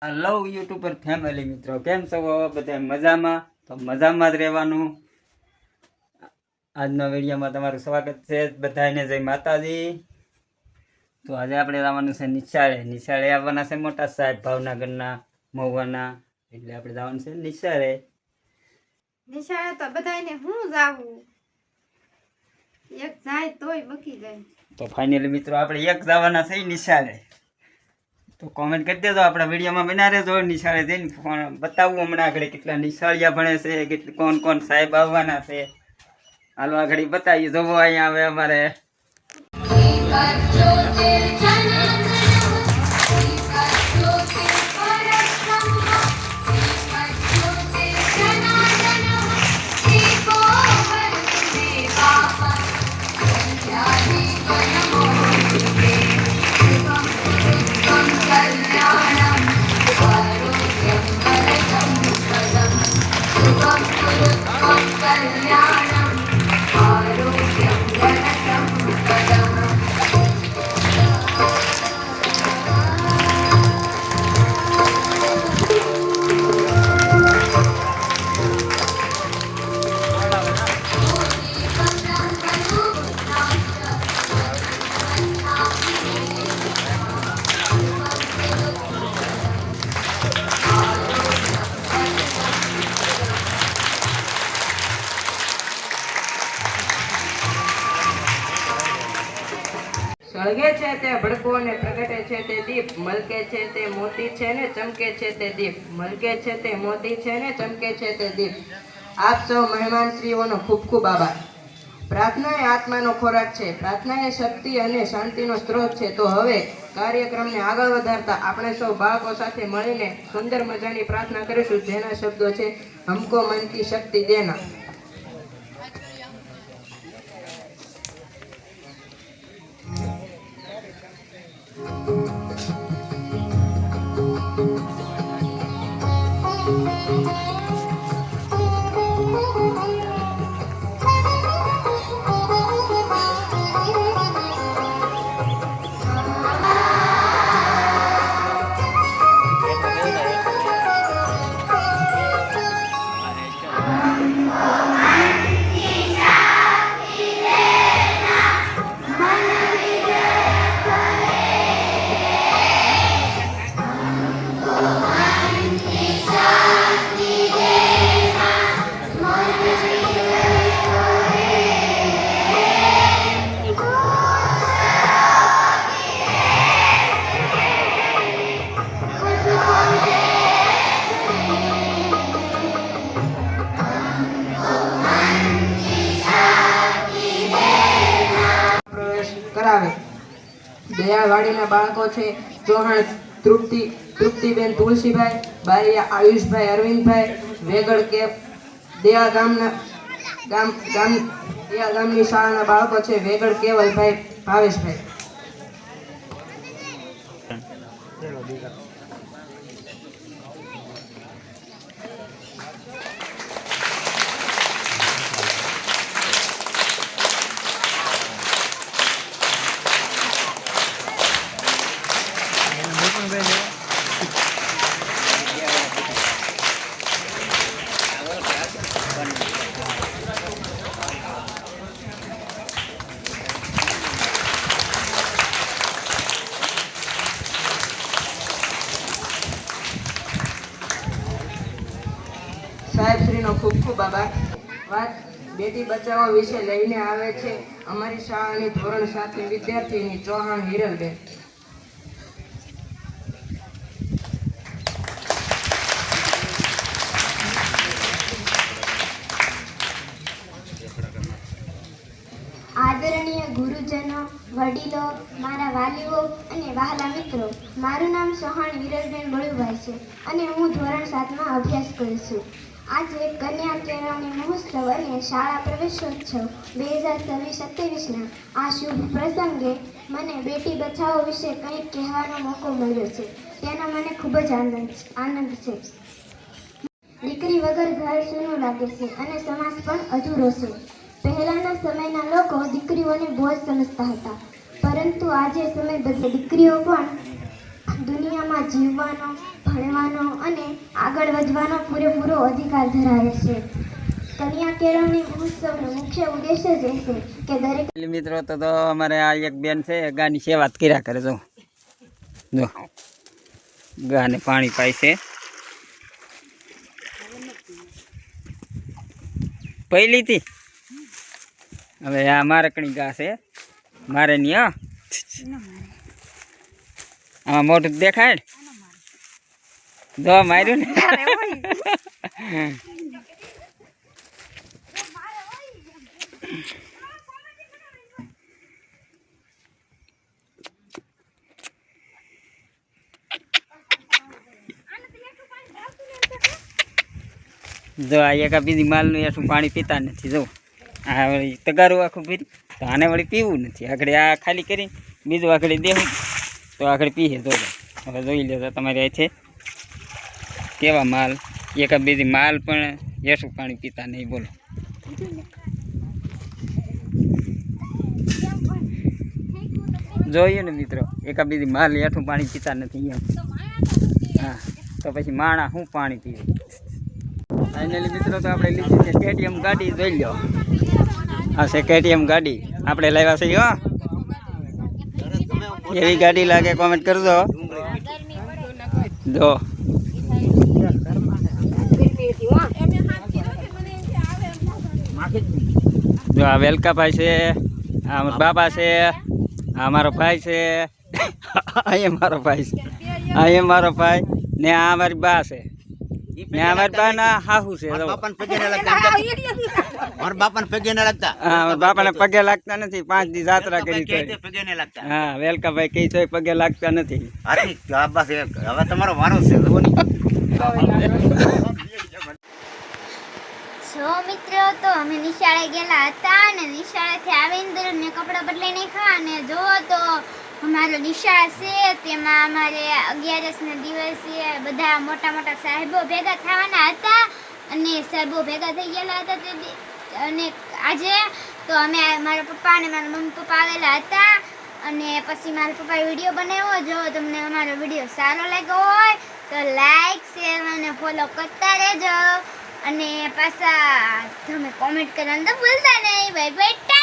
Hello YouTuber family મિત્રો, કેમ છો બધા? મજામાં? તો મજામાં જ રહેવાનું. આજના વિડીયોમાં તમારું સ્વાગત છે બધાને. જય માતાજી. તો આજે આપણે જવાનું છે નિશાળે આવવાના છે મોટા સાહેબ ભાવનગરના મહુવાના, એટલે આપણે જવાનું છે નિશાળે તો બધાને હું જાવું, એક જાય તોય બકી જાય. તો ફાઇનલી મિત્રો આપણે એક જવાના છે નિશાળે. તો કોમેન્ટ કરી દેજો, આપણા વિડીયોમાં બના રહેજો. નિશાળે જઈને બતાવું હમણાં આગળ કેટલા નિશાળિયા ભણે છે, કોણ કોણ સાહેબ આવવાના છે. હાલો આગળ બતાવીએ. જોવો અહીંયા આવે અમારે સળગે છે તે ભડકો અને પ્રગટે છે તે દીપ, મલકે છે તે મોતી છે ને ચમકે છે તે દીપ, મલકે છે તે મોતી છે ને ચમકે છે તે દીપ. આપ સૌ મહેમાન શ્રીઓનો ખૂબ ખૂબ આભાર. પ્રાર્થના એ આત્માનો ખોરાક છે. પ્રાર્થના એ શક્તિ અને શાંતિનો સ્ત્રોત છે. તો હવે કાર્યક્રમને આગળ વધારતા આપણે સૌ બાળકો સાથે મળીને સુંદર મજાની પ્રાર્થના કરીશું, જેના શબ્દો છે હમકો મન કી શક્તિ દેના. કરાવે. દયાળવાડીના બાળકો છે ચૌહાણ તૃપ્તિબેન તુલસીભાઈ, બારિયા આયુષભાઈ અરવિંદભાઈ, વેગડ કેપ દયા ગામની શાળાના બાળકો છે વેગડ કેવલભાઈ ભાવેશભાઈ. સાહેબશ્રીનો ખૂબ ખૂબ આભાર. વાત બેટી બચાવો વિશે લઈને આવે છે અમારી શાળાની ધોરણ 7 ની વિદ્યાર્થીની ચૌહાણ હિરલબેન. આદરણીય ગુરુજનો, વડીલો, મારા વાલીઓ અને વહાલા મિત્રો, મારું નામ ચૌહાણ હિરલબેન બળુભાઈ છે અને હું ધોરણ 7માં અભ્યાસ કરું છું. આજે કન્યા કેળવણી મહોત્સવ અને શાળા પ્રવેશોત્સવ 2026-27ના આ શુભ પ્રસંગે મને બેટી બચાવો વિશે કંઈક કહેવાનો મોકો મળ્યો છે, તેનો મને ખૂબ જ આનંદ છે. દીકરી વગર ઘર સૂનું લાગે છે અને સમાજ પણ અધૂરો છે. પહેલાના સમયના લોકો દીકરીઓને બોજ સમજતા હતા, પરંતુ આજે સમય બદલે દીકરીઓ પણ દુનિયામાં જીવવાનો, ભણવાનો અને આગળ વધવાનો પૂરેપૂરો અધિકાર ધરાવે છે. કન્યા કેળવણી મહોત્સવનો મુખ્ય ઉદ્દેશ્ય જ એ છે કે દરેક એટલે મિત્રો તો અમારે આ એક બેન છે ગાની સેવા જ કર્યા કરે. જો ગાને પાણી પાય છે. પહેલીથી હવે આ મારકણી ગા છે મારે ની. હા આમાં મોટું દેખાય જો માર્યું ને. જો આ એક બીજી માલનું એઠું પાણી પીતા નથી. જો આ વળી તગારું આખું પીરી તો આને વળી પીવું નથી. આગળ આ ખાલી કરી બીજું આગળ દેવું તો આગળ પીએ. જો હવે જોઈ લેજો તમારે આ છે કેવા માલ. એક બીજી માલ પણ એઠું પાણી પીતા નહીં. બોલો જોયું ને મિત્રો, એક બીજી માલ એઠું પાણી પીતા નથી એમ. હા તો પછી માણા શું પાણી પીવે. ફાઇનલી મિત્રો તો આપણે લીધી છે KTM ગાડી. જોઈ લો આ છે KTM ગાડી આપણે લાવ્યા છે. હો એવી ગાડી લાગે કોમેન્ટ કરજો. જો જો આ વેલકાભાઈ છે, આ અમારા બાબા છે, આ અમારો ભાઈ છે, અહીંયા મારો ભાઈ છે, અહીંયા મારો ભાઈ ને આ અમારી બા છે ને અમારી બા ના હાહુ છે. બાપાને પગે ન લાગતા હા બાપાને પગે લાગતા નથી. 5 દી જાત્રા કરી તો. પગે ન લાગતા. હા વેલકાભાઈ કઈ તો પગે લાગતા નથી. હાથી બસ હવે તમારો વારો છે. જો મિત્રો તો અમે નિશાળે ગયેલા હતા અને નિશાળેથી આવીને મેં કપડાં બદલાઈ નાખ્યા અને જો તો અમારો નિશાળ છે તેમાં અમારે 11ના દિવસે બધા મોટા મોટા સાહેબો ભેગા થવાના હતા અને સાહેબો ભેગા થઈ ગયેલા હતા તે અને આજે તો અમે મારા પપ્પા અને મારા મમ્મી પપ્પા આવેલા હતા અને પછી મારા પપ્પાએ વિડીયો બનાવ્યો. જો તમને અમારો વિડીયો સારો લાગ્યો હોય તો લાઈક શેર અને ફોલો કરતા રહેજો અને પાછા તમે કોમેન્ટ કરવાનું તો ભૂલતા નહીં. Bye bye.